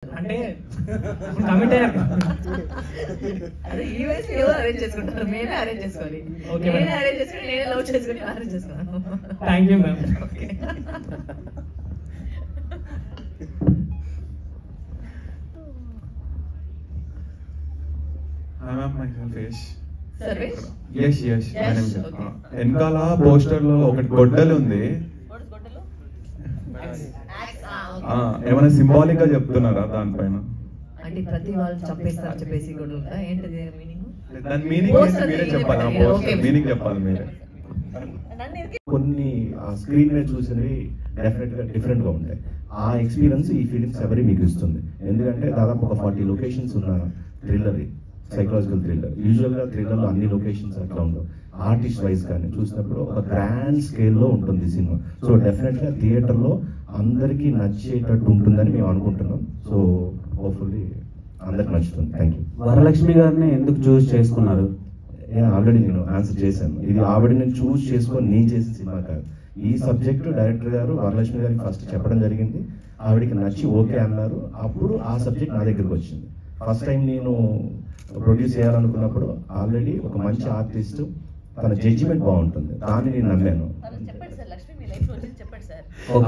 అంటే కమిట్ అయ్యాక అదే ఈ వయసు ఎవరు అరేంజ్ చేసుకుంటారు? మేమే అరేంజ్ చేసుకోవాలి. నేనే అరేంజ్ చేసుకుని నేనే లవ్ చేసుకుని అరేంజ్ చేసుకున్నాను. Thank you ma'am. Hi ma'am, myself Yesh. Sarvesh Yes. Yes, My name is okay. వెనకాల పోస్టర్ లో ఒకటి గొడ్డలు ఉంది. ఏమైనా సింబాలిక్ గా చెప్తున్నారా దానిపైన? అంటే ప్రతి వాళ్ళు చంపేస్తారు చెప్పేసి కూడా ఏంటిది మీనింగ్? దాని మీనింగ్ మీరే చెప్పాలి. పోస్టర్ మీనింగ్ చెప్పాలి మీరే. కొన్ని స్క్రీన్ మీద చూసినవి డెఫినెట్ గా డిఫరెంట్ గా ఉంటాయి. ఆ ఎక్స్పీరియన్స్ ఈ ఫీలింగ్స్ ఎవరి మీకు ఇస్తుంది. ఎందుకంటే దాదాపు ఒక 40 లొకేషన్స్ ఉన్న థ్రిల్లర్, సైకలాజికల్ థ్రిల్లర్. యూజువల్ గా థ్రిల్లర్ లో అన్ని లొకేషన్స్ అట్లా ఉండవు. ఆర్టిస్ట్ వైజ్ కానీ చూసినప్పుడు ఒక గ్రాండ్ స్కేల్లో ఉంటుంది సినిమా. సో డెఫినెట్ గా థియేటర్ లో అందరికీ నచ్చేటట్టు ఉంటుందని మేము అనుకుంటున్నాం. సో హోప్ఫుల్లీ అందరికి నచ్చుతుంది. Thank you. వరలక్ష్మి గారిని ఎందుకు చూస్ చేసుకున్నారు? ఆల్రెడీ నేను ఆన్సర్ చేశాను. ఇది ఆవిడని చూస్ చేసుకొని నేను చేసిన సినిమా కాదు. ఈ సబ్జెక్ట్ డైరెక్టర్ గారు వరలక్ష్మి గారికి ఫస్ట్ చెప్పడం జరిగింది. ఆవిడకి నచ్చి ఓకే అన్నారు. అప్పుడు ఆ సబ్జెక్ట్ నా దగ్గరికి వచ్చింది. ఫస్ట్ టైం నేను ప్రొడ్యూస్ చేయాలనుకున్నప్పుడు ఆల్రెడీ ఒక మంచి ఆర్టిస్ట్, తన జడ్జిమెంట్ బాగుంటుంది, దాన్ని నేను నమ్మాను.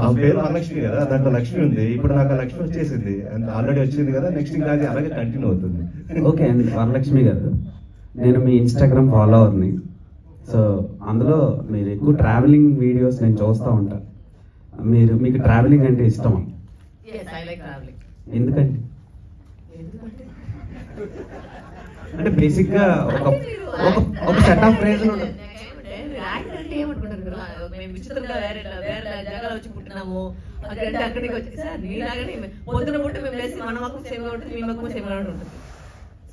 ఆ పేరు వరలక్ష్మి కదా, దాంట్లో లక్ష్మి ఉంది. ఇప్పుడు నాకు ఆ లక్ష్మి వచ్చేసింది, ఆల్రెడీ వచ్చింది కదా. నెక్స్ట్ ఇంకా అది అలాగే కంటిన్యూ అవుతుంది. ఓకే అండి. వరలక్ష్మి గారు, నేను మీ ఇన్స్టాగ్రామ్ ఫాలోవర్ని. సో అందులో మీరు ఎక్కువ ట్రావెలింగ్ వీడియోస్ నేను చూస్తూ ఉంటా. మీకు ట్రావెలింగ్ అంటే ఇష్టమా? yes I like traveling. ఎందుకంటే అంటే బేసిక్గా ఒక సెట్ ఆఫ్ ఫ్రేజ్ యాక్టర్ అంటే ఏమనుకుంటారు కదా, మేము విచిత్రంగా వేరే జగాలో వచ్చి పుట్టినాము అక్కడంటే అక్కడికి వచ్చి సార్ నీలాగానే పొద్దున పుట్టి మేము లేసి మన మాకు సేమ్ ఉంటుంది, మీ మాకు సేమ్ ఉంటుంది.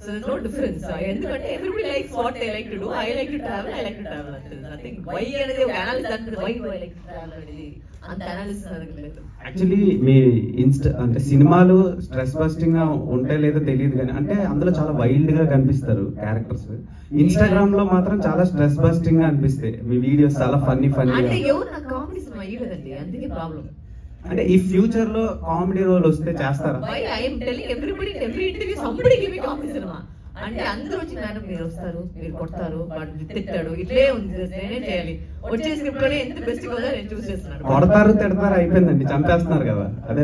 So there's no difference. ఎందుకంటే everybody likes what they like to do. I like to travel, I like to travel. Nothing why అనేది ఒక అనాలిసిస్ అంటే why do I like to travel అనేది అంత అనాలిసిస్ అనేది లేదు. యాక్చువల్లీ మీ అంటే సినిమాలు స్ట్రెస్ బస్టింగ్ గా ఉంటే లేదో తెలియదు కానీ అంటే అందులో చాలా వైల్డ్ గా కనిపిస్తారు క్యారెక్టర్స్. ఇన్స్టాగ్రామ్ లో మాత్రం చాలా స్ట్రెస్ బస్టింగ్ గా అనిపిస్తాయి మీ వీడియోస్, చాలా ఫన్నీ అంటే ఎవరు నాకు కామెడీ సినిమా ఇవ్వలేదండి, అందుకే ప్రాబ్లం. అంటే ఈ ఫ్యూచర్ లో కామెడీ రోల్ వస్తే చేస్తారా? why I am telling everybody in every interview somebody give me comedy cinema. అంటే అందరూ వచ్చి మేడం మీరు వస్తారు, మీరు కొడతారు, వాడు తిట్టాడు, ఇట్లే ఉంది, నేనే చేయాలి, వచ్చే స్క్రిప్ట్ లోనే ఎంత బెస్ట్ గా నేను చూస్ చేస్తున్నాను. కొడతారు తిడతారు అయిపోయిందండి, చంపేస్తున్నారు కదా. అదే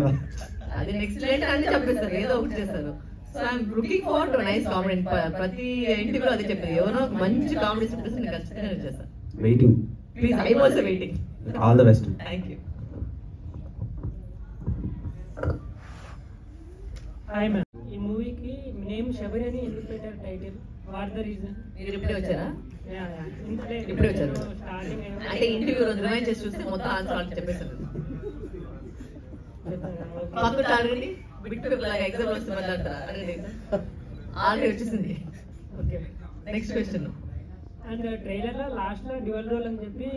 అది నెక్స్ట్ లేట్ అన్ని చంపేస్తారు, ఏదో ఒకటి చేస్తారు. So I'm looking forward to nice comedy. ప్రతి ఇంటర్వ్యూలో అదే చెప్పేది, ఎవరో మంచి కామెడీ స్క్రిప్ట్ నేను ఖచ్చితంగా నేను చేస్తాను. Waiting. Please I also waiting. All the best. Thank you. Hi ma'am. ఈ మూవీకి నేమ్ శబరి అని ఎందుకు పెట్టారు టైటిల్? What the reason? మీరు ఇప్పుడే వచ్చారా? ఇప్పుడే ఇప్పుడే వచ్చారు. స్టార్టింగ్ అంటే ఇంటర్వ్యూ రోజు రిమైండ్ చేసి చూస్తే మొత్తం ఆన్సర్ వాళ్ళు చెప్పేశారు. పక్కన అడగండి, బిట్ ఎగ్జామ్ వస్తుంది మాట్లాడతారా అడగండి, ఆల్రెడీ వచ్చేసింది. Okay next question. And trailer లో లాస్ట్ లో డ్యూయల్ రోల్ అని చెప్పి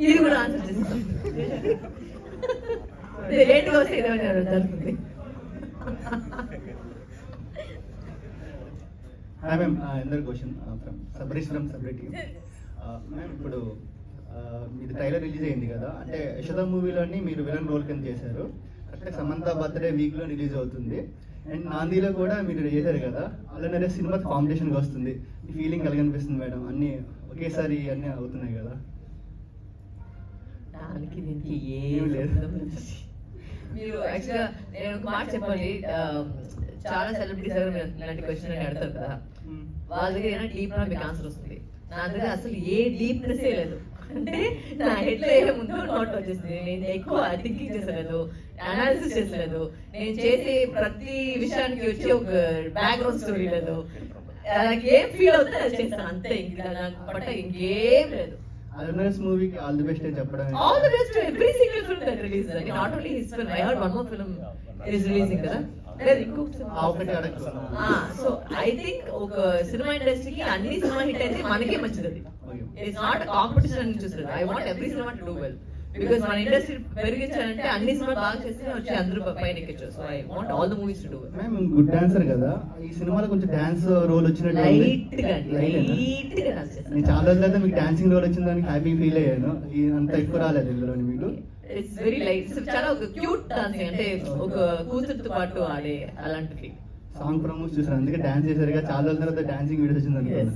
ఇది కూడా ఆన్సర్ చేస్తాం. లేట్ గా వస్తే ఏదైనా జరుగుతుంది. హాయ్ మ్యామ్, అందరి question from Sabreesh from సబ్రెటీ. Ma'am, ఇప్పుడు ఇది ట్రైలర్ రిలీజ్ అయింది కదా, అంటే యశోద మూవీలోని మీరు విలన్ రోల్ కింద చేశారు. కరెక్ట్గా సమంత బర్త్డే వీక్లో రిలీజ్ అవుతుంది. అండ్ నాందీలో కూడా మీరు చేశారు కదా, అలానే సినిమా కాంపిటీషన్గా వస్తుంది. మీ ఫీలింగ్ ఎలాగనిపిస్తుంది మేడం? అన్నీ ఒకేసారి అన్నీ అవుతున్నాయి కదా. దానికి దీనికి ఏం లేదు. మీరు యాక్చువల్గా నేను ఒక మాట చెప్పాలి, చాలా సెలబ్రిటీస్ ఇలాంటి క్వశ్చన్ అని అడతారు కదా, వాళ్ళ దగ్గర ఏమైనా డీప్ గా మీకు ఆన్సర్ వస్తుంది. నా దగ్గర అసలు ఏ డీప్నెస్ లేదు. అంటే నా హెడ్ లో ఏముందో నోట్ వచ్చేసింది. నేను ఎక్కువ థింకింగ్ చేసలేదు, అనాలిసిస్ చేసలేదు. నేను చేసే ప్రతి విషయానికి వచ్చి ఒక బ్యాక్గ్రౌండ్ స్టోరీ లేదు. నాకు ఏం ఫీల్ అవుతుందో అది చేస్తాను అంతే. ఇంకా నాకు పట్ట ఇంకేం లేదు. అదర్నెస్ మూవీకి ఆల్ ది బెస్ట్ అని చెప్పడం. All the best to every single film that releases. I mean, not only his film. I heard one more film is releasing కదా. లేదు ఇంకొక సినిమా. సో ఐ థింక్ ఒక సినిమా ఇండస్ట్రీకి అన్ని cinema hit అయితే మనకే మంచిది. అది ఇట్స్ నాట్ కాంపిటీషన్ అని చూస్తారు. I want every cinema to do well. Because మన ఇండస్ట్రీ పెరిగించాలంటే అన్ని సినిమాలు బాగా చేస్తే వచ్చి అందరూ పైన ఎక్కొచ్చు. So I want all the movies to do well. Ma'am, good dancer కదా, ఈ సినిమాలో కొంచెం డాన్స్ రోల్ వచ్చినట్టు లైట్ గా నేను చాలా రోజులు అయితే మీకు డాన్సింగ్ రోల్ వచ్చిన దానికి హ్యాపీ ఫీల్ అయ్యాను. అంత ఎక్కువ రాలేదు ఇందులో మీకు. ఇట్స్ వెరీ లైట్, చాలా ఒక క్యూట్ డాన్సింగ్, అంటే ఒక కూతురుతో పాటు ఆడే అలాంటిది. సాంగ్ ప్రమోట్ చూసారు, అందుకే డాన్స్ చేశారుగా, చాలా రోజుల తర్వాత డాన్సింగ్ వీడియోస్ వచ్చింది అనుకున్నాను.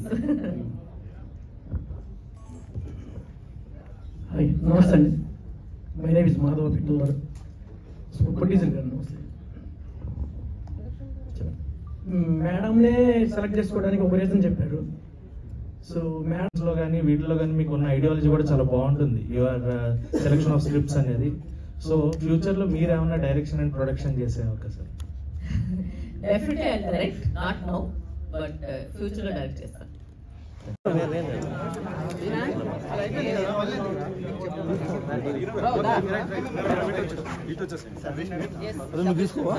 హాయ్, నమస్తే అండి. My name is Madhava Pittur. So producer గారు నమస్తే. మేడంనే సెలెక్ట్ చేసుకోవడానికి ఒక రీజన్ చెప్పారు. సో మ్యాథ్స్లో కానీ వీటిలో కానీ మీకు ఉన్న ఐడియాలజీ కూడా చాలా బాగుంటుంది, యువర్ సెలెక్షన్ ఆఫ్ స్క్రిప్ట్స్ అనేది. సో ఫ్యూచర్లో మీరు ఏమైనా డైరెక్షన్ అండ్ ప్రొడక్షన్ చేసే అవకాశం? Definitely I direct, not now, but ఫ్యూచర్లో డైరెక్ట్ చేస్తాను. నువ్వు తీసుకోవా